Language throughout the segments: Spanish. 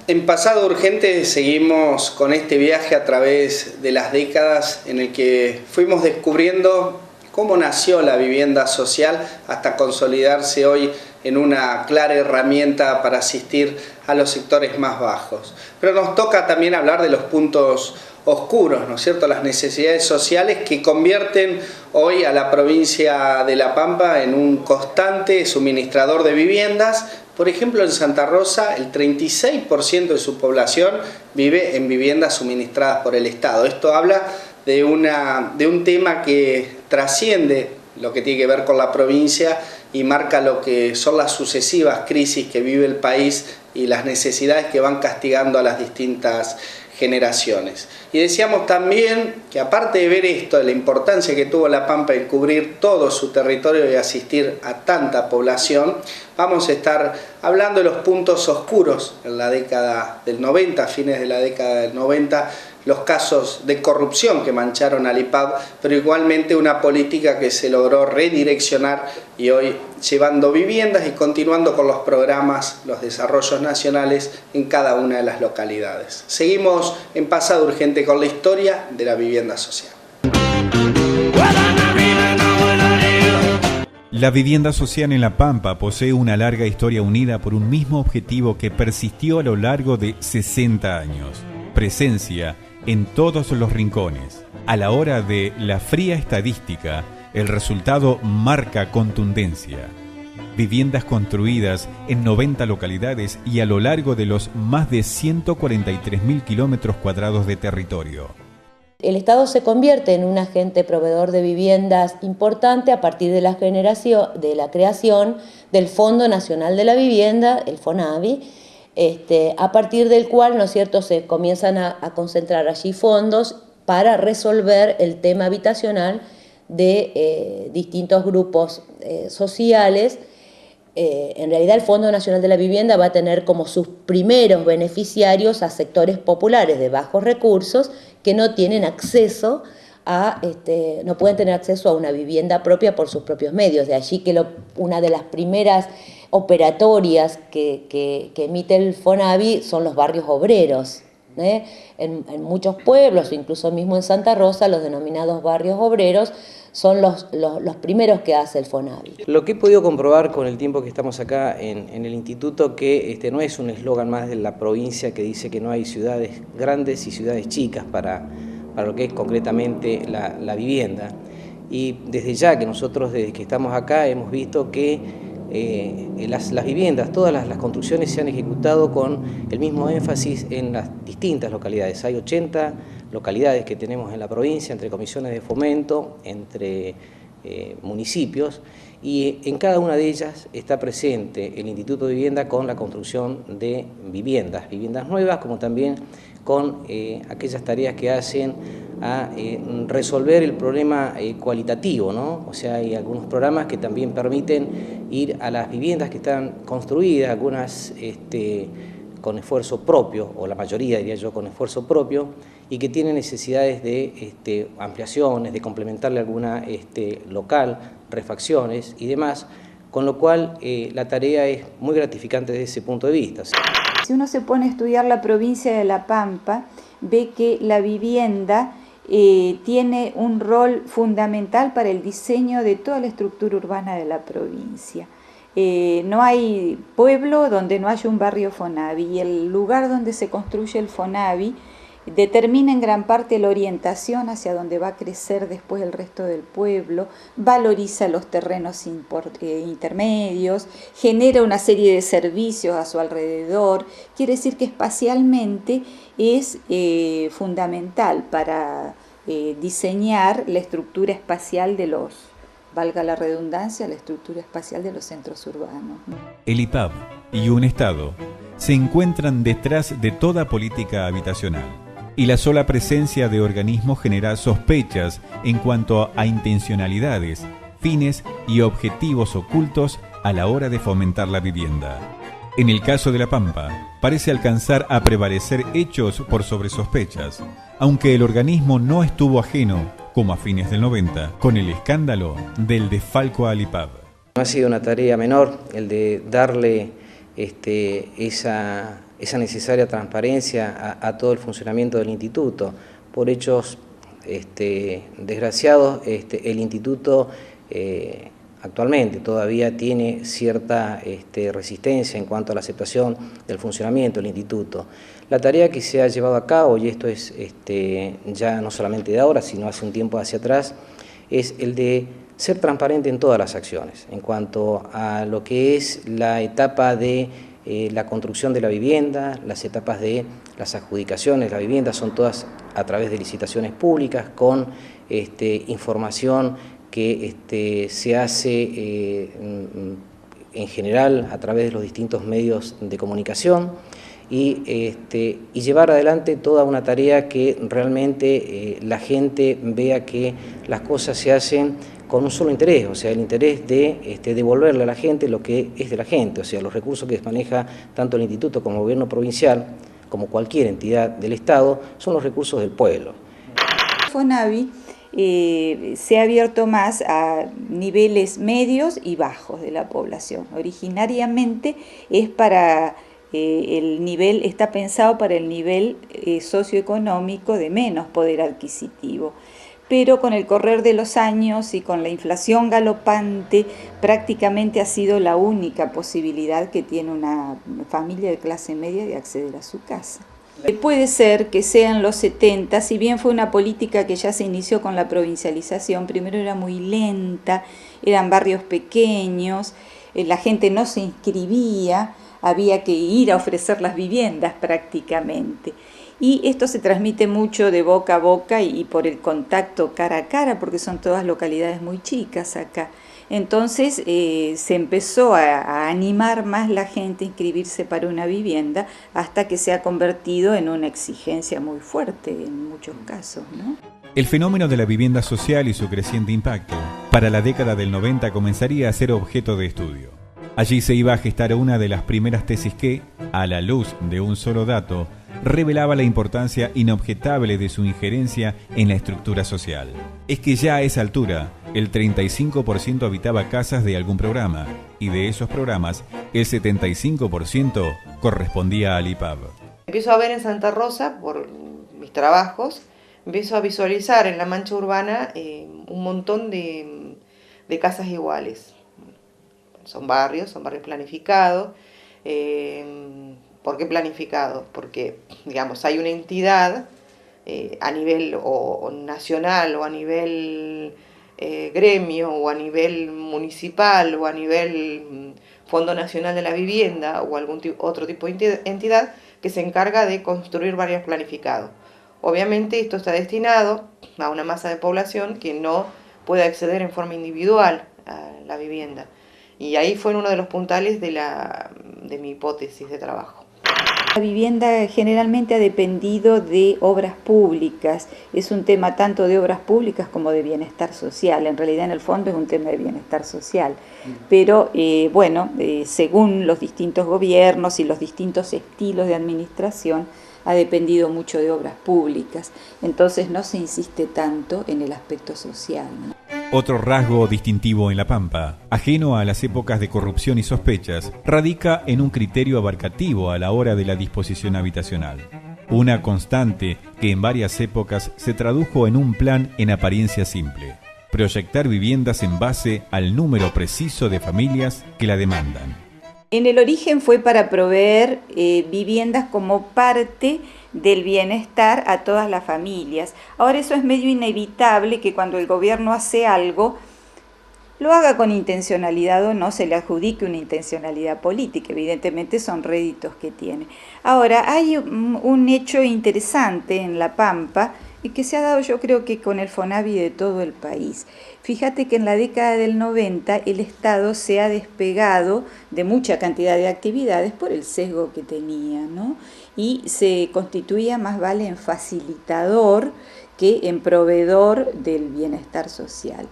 En Pasado Urgente seguimos con este viaje a través de las décadas en el que fuimos descubriendo cómo nació la vivienda social hasta consolidarse hoy en una clara herramienta para asistir a los sectores más bajos. Pero nos toca también hablar de los puntos oscuros, ¿no es cierto?, las necesidades sociales que convierten hoy a la provincia de La Pampa en un constante suministrador de viviendas. Por ejemplo, en Santa Rosa, el 36% de su población vive en viviendas suministradas por el Estado. Esto habla de un tema que trasciende lo que tiene que ver con la provincia y marca lo que son las sucesivas crisis que vive el país y las necesidades que van castigando a las distintas generaciones. Y decíamos también que aparte de ver esto, de la importancia que tuvo La Pampa en cubrir todo su territorio y asistir a tanta población, vamos a estar hablando de los puntos oscuros en la década del 90, fines de la década del 90, los casos de corrupción que mancharon al IPAB, pero igualmente una política que se logró redireccionar y hoy llevando viviendas y continuando con los programas, los desarrollos nacionales en cada una de las localidades. Seguimos en Pasado Urgente con la historia de la vivienda social. La vivienda social en La Pampa posee una larga historia unida por un mismo objetivo que persistió a lo largo de 60 años. Presencia en todos los rincones. A la hora de la fría estadística, el resultado marca contundencia. Viviendas construidas en 90 localidades y a lo largo de los más de 143.000 kilómetros cuadrados de territorio. El Estado se convierte en un agente proveedor de viviendas importante a partir de la creación del Fondo Nacional de la Vivienda, el FONAVI, a partir del cual, ¿no es cierto?, se comienzan a concentrar allí fondos para resolver el tema habitacional de distintos grupos sociales. En realidad el Fondo Nacional de la Vivienda va a tener como sus primeros beneficiarios a sectores populares de bajos recursos que no tienen acceso no pueden tener acceso a una vivienda propia por sus propios medios. De allí que una de las primeras operatorias que emite el FONAVI son los barrios obreros. En muchos pueblos, incluso mismo en Santa Rosa, los denominados barrios obreros son los primeros que hace el FONAVI. Lo que he podido comprobar con el tiempo que estamos acá en el instituto, que no es un eslogan más de la provincia que dice que no hay ciudades grandes y ciudades chicas para lo que es concretamente la vivienda. Y desde ya que nosotros, desde que estamos acá, hemos visto que las viviendas, todas las construcciones se han ejecutado con el mismo énfasis en las distintas localidades. Hay 80 localidades que tenemos en la provincia, entre comisiones de fomento, entre municipios, y en cada una de ellas está presente el Instituto de Vivienda con la construcción de viviendas nuevas, como también con aquellas tareas que hacen a resolver el problema cualitativo, ¿no? O sea, hay algunos programas que también permiten ir a las viviendas que están construidas, algunas con esfuerzo propio, o la mayoría, diría yo, con esfuerzo propio, y que tienen necesidades de ampliaciones, de complementarle alguna local, refacciones y demás, con lo cual la tarea es muy gratificante desde ese punto de vista. Si uno se pone a estudiar la provincia de La Pampa, ve que la vivienda tiene un rol fundamental para el diseño de toda la estructura urbana de la provincia. No hay pueblo donde no haya un barrio FONAVI, y el lugar donde se construye el FONAVI determina en gran parte la orientación hacia donde va a crecer después el resto del pueblo, valoriza los terrenos intermedios, genera una serie de servicios a su alrededor. Quiere decir que espacialmente es fundamental para diseñar la estructura espacial de valga la redundancia, la estructura espacial de los centros urbanos. El IPAB y un Estado se encuentran detrás de toda política habitacional, y la sola presencia de organismos genera sospechas en cuanto a intencionalidades, fines y objetivos ocultos a la hora de fomentar la vivienda. En el caso de La Pampa, parece alcanzar a prevalecer hechos por sobre sospechas, aunque el organismo no estuvo ajeno, como a fines del 90, con el escándalo del desfalco al IPAB. No ha sido una tarea menor el de darle esa necesaria transparencia a todo el funcionamiento del instituto. Por hechos desgraciados, el instituto actualmente todavía tiene cierta resistencia en cuanto a la aceptación del funcionamiento del instituto. La tarea que se ha llevado a cabo, y esto es ya no solamente de ahora, sino hace un tiempo hacia atrás, es el de ser transparente en todas las acciones, en cuanto a lo que es la etapa de la construcción de la vivienda, las etapas de las adjudicaciones. La vivienda son todas a través de licitaciones públicas, con información que se hace en general a través de los distintos medios de comunicación, y llevar adelante toda una tarea que realmente la gente vea que las cosas se hacen con un solo interés, o sea, el interés de devolverle a la gente lo que es de la gente, o sea, los recursos que maneja tanto el instituto como el gobierno provincial, como cualquier entidad del Estado, son los recursos del pueblo. FONAVI se ha abierto más a niveles medios y bajos de la población. Originariamente es para está pensado para el nivel socioeconómico de menos poder adquisitivo. Pero con el correr de los años y con la inflación galopante, prácticamente ha sido la única posibilidad que tiene una familia de clase media de acceder a su casa. Puede ser que sea en los 70, si bien fue una política que ya se inició con la provincialización, primero era muy lenta, eran barrios pequeños, la gente no se inscribía, había que ir a ofrecer las viviendas prácticamente. Y esto se transmite mucho de boca a boca y por el contacto cara a cara, porque son todas localidades muy chicas acá. Entonces se empezó a animar más la gente a inscribirse para una vivienda, hasta que se ha convertido en una exigencia muy fuerte en muchos casos, ¿no? El fenómeno de la vivienda social y su creciente impacto para la década del 90 comenzaría a ser objeto de estudio. Allí se iba a gestar una de las primeras tesis que, a la luz de un solo dato, revelaba la importancia inobjetable de su injerencia en la estructura social. Es que ya a esa altura, el 35% habitaba casas de algún programa, y de esos programas, el 75% correspondía al IPAB. Empiezo a ver en Santa Rosa, por mis trabajos, empiezo a visualizar en la mancha urbana un montón de casas iguales. Son barrios planificados. ¿Por qué planificados? Porque, digamos, hay una entidad a nivel o nacional o a nivel gremio o a nivel municipal o a nivel Fondo Nacional de la Vivienda o algún otro tipo de entidad que se encarga de construir barrios planificados. Obviamente esto está destinado a una masa de población que no puede acceder en forma individual a la vivienda. Y ahí fue uno de los puntales de mi hipótesis de trabajo. La vivienda generalmente ha dependido de obras públicas, es un tema tanto de obras públicas como de bienestar social, en realidad en el fondo es un tema de bienestar social, pero según los distintos gobiernos y los distintos estilos de administración, ha dependido mucho de obras públicas, entonces no se insiste tanto en el aspecto social, ¿no? Otro rasgo distintivo en La Pampa, ajeno a las épocas de corrupción y sospechas, radica en un criterio abarcativo a la hora de la disposición habitacional. Una constante que en varias épocas se tradujo en un plan en apariencia simple: proyectar viviendas en base al número preciso de familias que la demandan. En el origen fue para proveer viviendas como parte del bienestar a todas las familias. Ahora eso es medio inevitable que cuando el gobierno hace algo, lo haga con intencionalidad o no, se le adjudique una intencionalidad política. Evidentemente son réditos que tiene. Ahora, hay un hecho interesante en La Pampa y que se ha dado, yo creo que con el FONAVI de todo el país. Fíjate que en la década del 90 el Estado se ha despegado de mucha cantidad de actividades por el sesgo que tenía, ¿no? Y se constituía más vale en facilitador que en proveedor del bienestar social.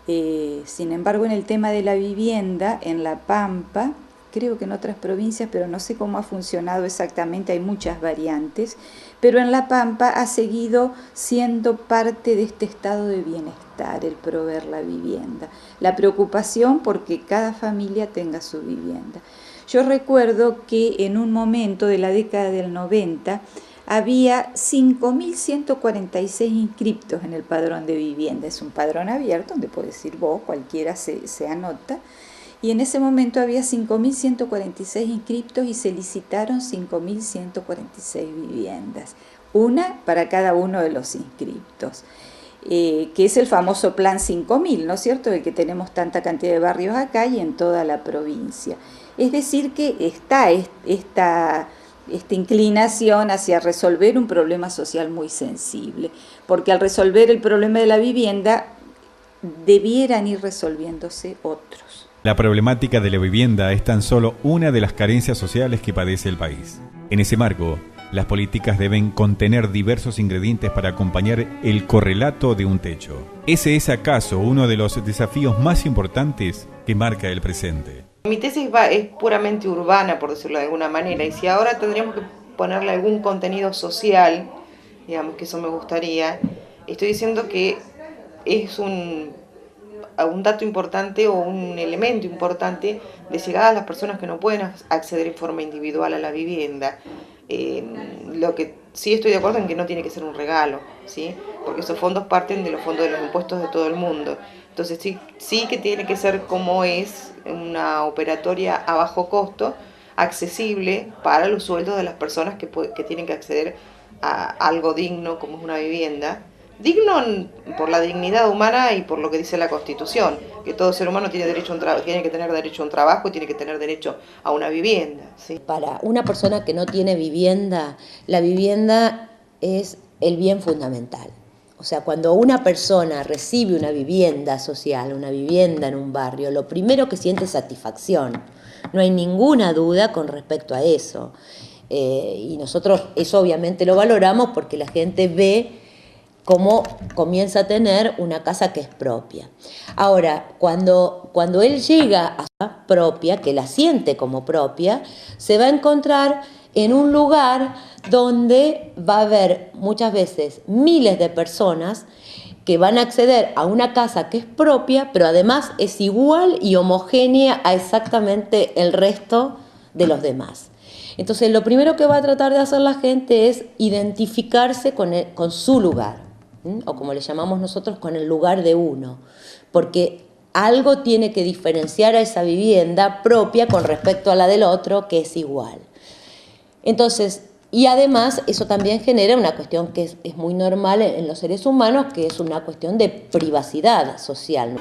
Sin embargo, en el tema de la vivienda, en La Pampa, creo que en otras provincias, pero no sé cómo ha funcionado exactamente, hay muchas variantes, pero en La Pampa ha seguido siendo parte de este estado de bienestar el proveer la vivienda, la preocupación porque cada familia tenga su vivienda. Yo recuerdo que en un momento de la década del 90 había 5.146 inscriptos en el padrón de vivienda. Es un padrón abierto donde podés ir vos, cualquiera se anota. Y en ese momento había 5.146 inscriptos y se licitaron 5.146 viviendas, una para cada uno de los inscriptos, que es el famoso Plan 5.000, ¿no es cierto?, del que tenemos tanta cantidad de barrios acá y en toda la provincia. Es decir, que está esta inclinación hacia resolver un problema social muy sensible, porque al resolver el problema de la vivienda debieran ir resolviéndose otros. La problemática de la vivienda es tan solo una de las carencias sociales que padece el país. En ese marco, las políticas deben contener diversos ingredientes para acompañar el correlato de un techo. ¿Ese es acaso uno de los desafíos más importantes que marca el presente? Mi tesis es puramente urbana, por decirlo de alguna manera, y si ahora tendríamos que ponerle algún contenido social, digamos que eso me gustaría, estoy diciendo que es un dato importante o un elemento importante de llegada a las personas que no pueden acceder en forma individual a la vivienda. Lo que sí estoy de acuerdo en que no tiene que ser un regalo, ¿sí? Porque esos fondos parten de los fondos de los impuestos de todo el mundo. Entonces sí que tiene que ser como es una operatoria a bajo costo, accesible para los sueldos de las personas que tienen que acceder a algo digno como es una vivienda. Digno por la dignidad humana y por lo que dice la Constitución, que todo ser humano tiene que tener derecho a un trabajo y tiene que tener derecho a una vivienda, ¿sí? Para una persona que no tiene vivienda, la vivienda es el bien fundamental. O sea, cuando una persona recibe una vivienda social, una vivienda en un barrio, lo primero que siente es satisfacción. No hay ninguna duda con respecto a eso. Y nosotros eso obviamente lo valoramos porque la gente ve cómo comienza a tener una casa que es propia. Ahora, cuando él llega a su propia, que la siente como propia, se va a encontrar en un lugar donde va a haber muchas veces miles de personas que van a acceder a una casa que es propia, pero además es igual y homogénea a exactamente el resto de los demás. Entonces, lo primero que va a tratar de hacer la gente es identificarse con su lugar, o como le llamamos nosotros, con el lugar de uno, porque algo tiene que diferenciar a esa vivienda propia con respecto a la del otro, que es igual. Entonces, y además eso también genera una cuestión que es muy normal en los seres humanos, que es una cuestión de privacidad social.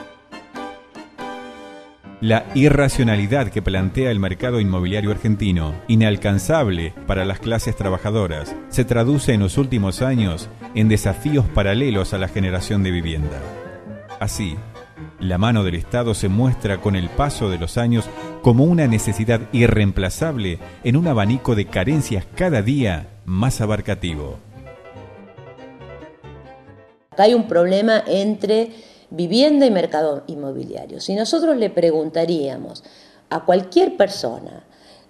La irracionalidad que plantea el mercado inmobiliario argentino, inalcanzable para las clases trabajadoras, se traduce en los últimos años en desafíos paralelos a la generación de vivienda. Así, la mano del Estado se muestra con el paso de los años como una necesidad irreemplazable en un abanico de carencias cada día más abarcativo. Acá hay un problema entre vivienda y mercado inmobiliario. Si nosotros le preguntaríamos a cualquier persona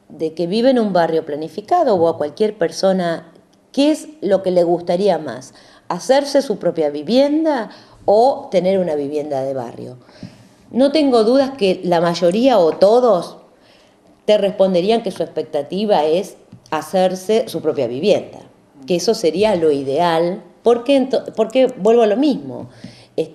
de que vive en un barrio planificado o a cualquier persona qué es lo que le gustaría más, hacerse su propia vivienda o tener una vivienda de barrio, no tengo dudas que la mayoría o todos te responderían que su expectativa es hacerse su propia vivienda, que eso sería lo ideal, porque vuelvo a lo mismo.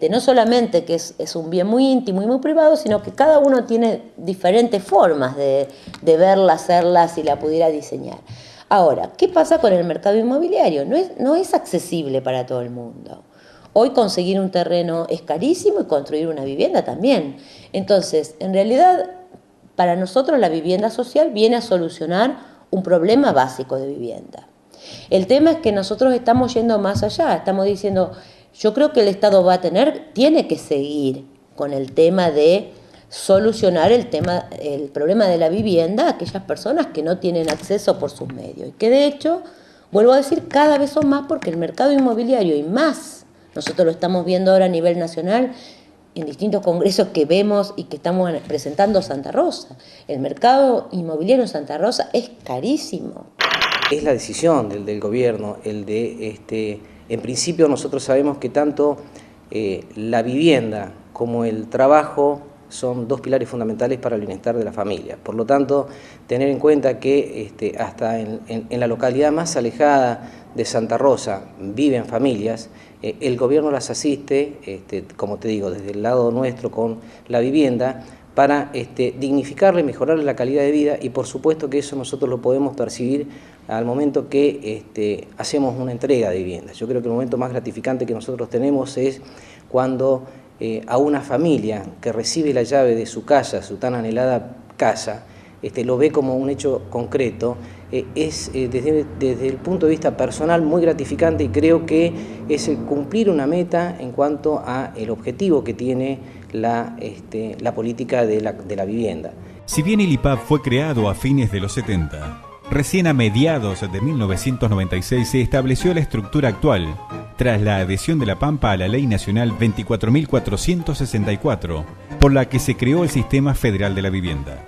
No solamente que es un bien muy íntimo y muy privado, sino que cada uno tiene diferentes formas de verla, hacerla, si la pudiera diseñar. Ahora, ¿qué pasa con el mercado inmobiliario? No es accesible para todo el mundo. Hoy conseguir un terreno es carísimo y construir una vivienda también. Entonces, en realidad, para nosotros la vivienda social viene a solucionar un problema básico de vivienda. El tema es que nosotros estamos yendo más allá, estamos diciendo, yo creo que el Estado tiene que seguir con el tema de solucionar el problema de la vivienda a aquellas personas que no tienen acceso por sus medios. Y que de hecho, vuelvo a decir, cada vez son más porque el mercado inmobiliario y más, nosotros lo estamos viendo ahora a nivel nacional en distintos congresos que vemos y que estamos presentando Santa Rosa. El mercado inmobiliario en Santa Rosa es carísimo. Es la decisión del gobierno, en principio nosotros sabemos que tanto la vivienda como el trabajo son dos pilares fundamentales para el bienestar de la familia. Por lo tanto, tener en cuenta que hasta en la localidad más alejada de Santa Rosa viven familias, el gobierno las asiste, como te digo, desde el lado nuestro con la vivienda, para dignificarle, mejorarle la calidad de vida, y por supuesto que eso nosotros lo podemos percibir al momento que hacemos una entrega de viviendas. Yo creo que el momento más gratificante que nosotros tenemos es cuando a una familia que recibe la llave de su casa, su tan anhelada casa, lo ve como un hecho concreto, es desde el punto de vista personal muy gratificante, y creo que es cumplir una meta en cuanto a el objetivo que tiene la política de la vivienda. Si bien el IPAB fue creado a fines de los 70, recién a mediados de 1996 se estableció la estructura actual, tras la adhesión de La Pampa a la Ley Nacional 24.464, por la que se creó el Sistema Federal de la Vivienda.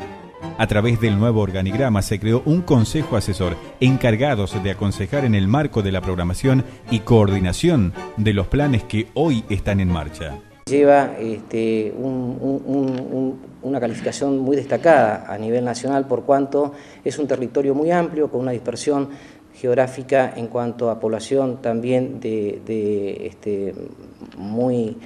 A través del nuevo organigrama se creó un consejo asesor encargados de aconsejar en el marco de la programación y coordinación de los planes que hoy están en marcha. Lleva una calificación muy destacada a nivel nacional, por cuanto es un territorio muy amplio, con una dispersión geográfica en cuanto a población también de muy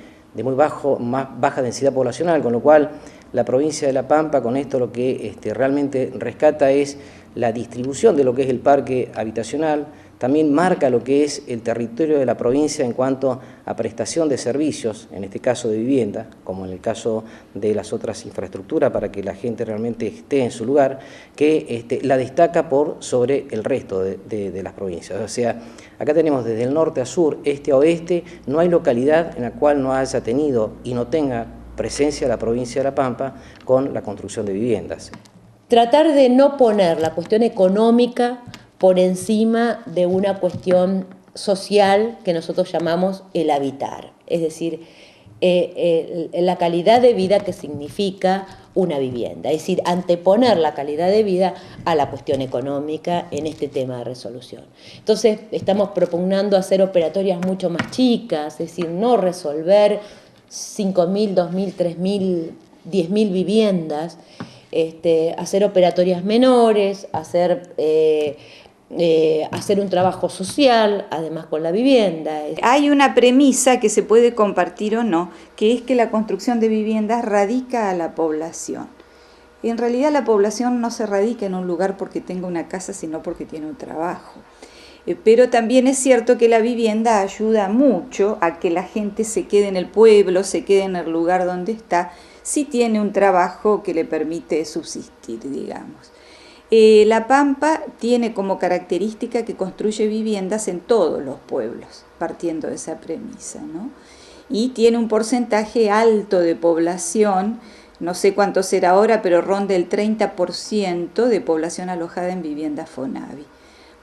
baja densidad poblacional, con lo cual la provincia de La Pampa con esto lo que realmente rescata es la distribución de lo que es el parque habitacional, también marca lo que es el territorio de la provincia en cuanto a prestación de servicios, en este caso de vivienda, como en el caso de las otras infraestructuras para que la gente realmente esté en su lugar, que la destaca por sobre el resto de las provincias. O sea, acá tenemos desde el norte a sur, este a oeste, no hay localidad en la cual no haya tenido y no tenga presencia la provincia de La Pampa con la construcción de viviendas. Tratar de no poner la cuestión económica por encima de una cuestión social que nosotros llamamos el habitar, es decir, la calidad de vida que significa una vivienda, es decir, anteponer la calidad de vida a la cuestión económica en este tema de resolución. Entonces, estamos propugnando hacer operatorias mucho más chicas, es decir, no resolver 5.000, 2.000, 3.000, 10.000 viviendas, hacer operatorias menores, hacer un trabajo social, además con la vivienda. Hay una premisa que se puede compartir o no, que es que la construcción de viviendas radica a la población. En realidad la población no se radica en un lugar porque tenga una casa, sino porque tiene un trabajo. Pero también es cierto que la vivienda ayuda mucho a que la gente se quede en el pueblo, se quede en el lugar donde está, si tiene un trabajo que le permite subsistir, digamos. La Pampa tiene como característica que construye viviendas en todos los pueblos, partiendo de esa premisa, ¿no? Y tiene un porcentaje alto de población, no sé cuánto será ahora, pero ronda el 30% de población alojada en viviendas FONAVI.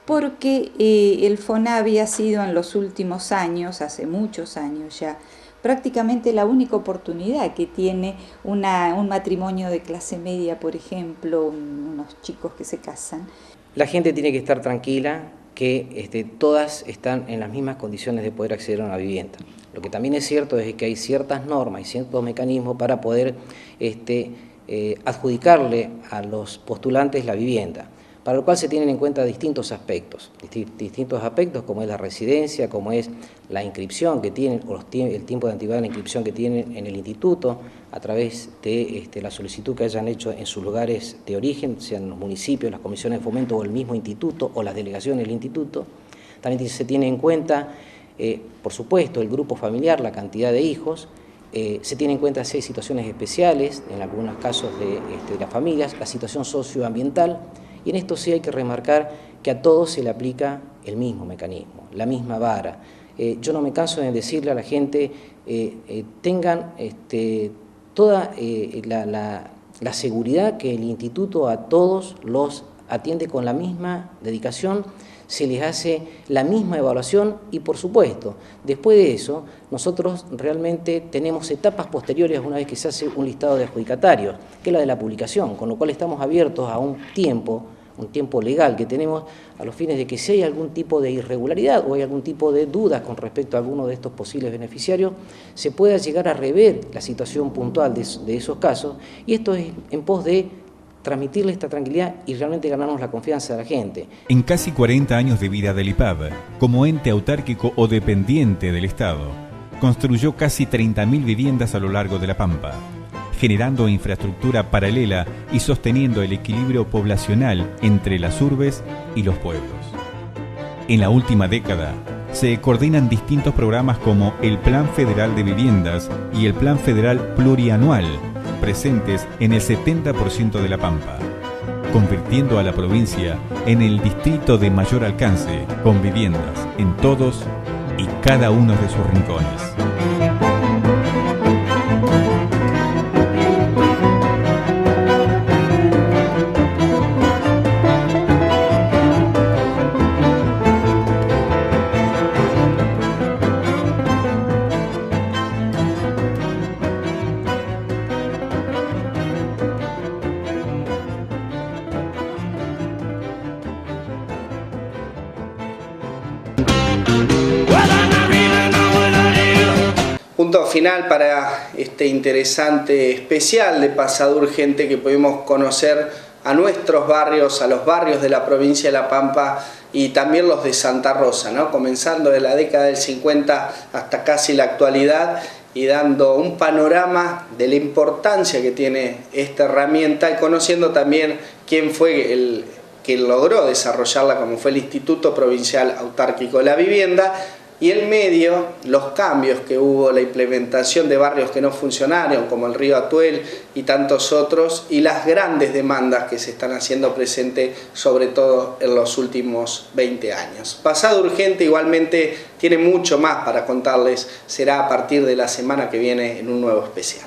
Porque el FONAVI ha sido en los últimos años, hace muchos años ya, prácticamente la única oportunidad que tiene un matrimonio de clase media, por ejemplo, unos chicos que se casan. La gente tiene que estar tranquila que todas están en las mismas condiciones de poder acceder a una vivienda. Lo que también es cierto es que hay ciertas normas y ciertos mecanismos para poder adjudicarle a los postulantes la vivienda, para lo cual se tienen en cuenta distintos aspectos como es la residencia, como es la inscripción que tienen, o el tiempo de antigüedad de la inscripción que tienen en el instituto, a través de la solicitud que hayan hecho en sus lugares de origen, sean los municipios, las comisiones de fomento o el mismo instituto, o las delegaciones del instituto. También se tiene en cuenta, por supuesto, el grupo familiar, la cantidad de hijos. Se tiene en cuenta si hay situaciones especiales, en algunos casos de las familias, la situación socioambiental. Y en esto sí hay que remarcar que a todos se le aplica el mismo mecanismo, la misma vara. Yo no me canso de decirle a la gente, tengan toda la seguridad que el instituto a todos los atiende con la misma dedicación, se les hace la misma evaluación y, por supuesto, después de eso, nosotros realmente tenemos etapas posteriores una vez que se hace un listado de adjudicatarios, que es la de la publicación, con lo cual estamos abiertos a un tiempo tiempo legal que tenemos, a los fines de que si hay algún tipo de irregularidad o hay algún tipo de dudas con respecto a alguno de estos posibles beneficiarios, se pueda llegar a rever la situación puntual de esos casos, y esto es en pos de transmitirle esta tranquilidad y realmente ganarnos la confianza de la gente. En casi 40 años de vida del IPAB, como ente autárquico o dependiente del Estado, construyó casi 30.000 viviendas a lo largo de La Pampa, generando infraestructura paralela y sosteniendo el equilibrio poblacional entre las urbes y los pueblos. En la última década, se coordinan distintos programas como el Plan Federal de Viviendas y el Plan Federal Plurianual, presentes en el 70% de La Pampa, convirtiendo a la provincia en el distrito de mayor alcance, con viviendas en todos y cada uno de sus rincones. Punto final para este interesante especial de Pasado Urgente, que pudimos conocer a nuestros barrios, a los barrios de la provincia de La Pampa y también los de Santa Rosa, ¿no? Comenzando de la década del 50 hasta casi la actualidad, y dando un panorama de la importancia que tiene esta herramienta, y conociendo también quién fue el que logró desarrollarla, como fue el Instituto Provincial Autárquico de la Vivienda, y en medio los cambios que hubo, la implementación de barrios que no funcionaron, como el Río Atuel y tantos otros, y las grandes demandas que se están haciendo presentes, sobre todo en los últimos 20 años. Pasado Urgente igualmente tiene mucho más para contarles, será a partir de la semana que viene en un nuevo especial.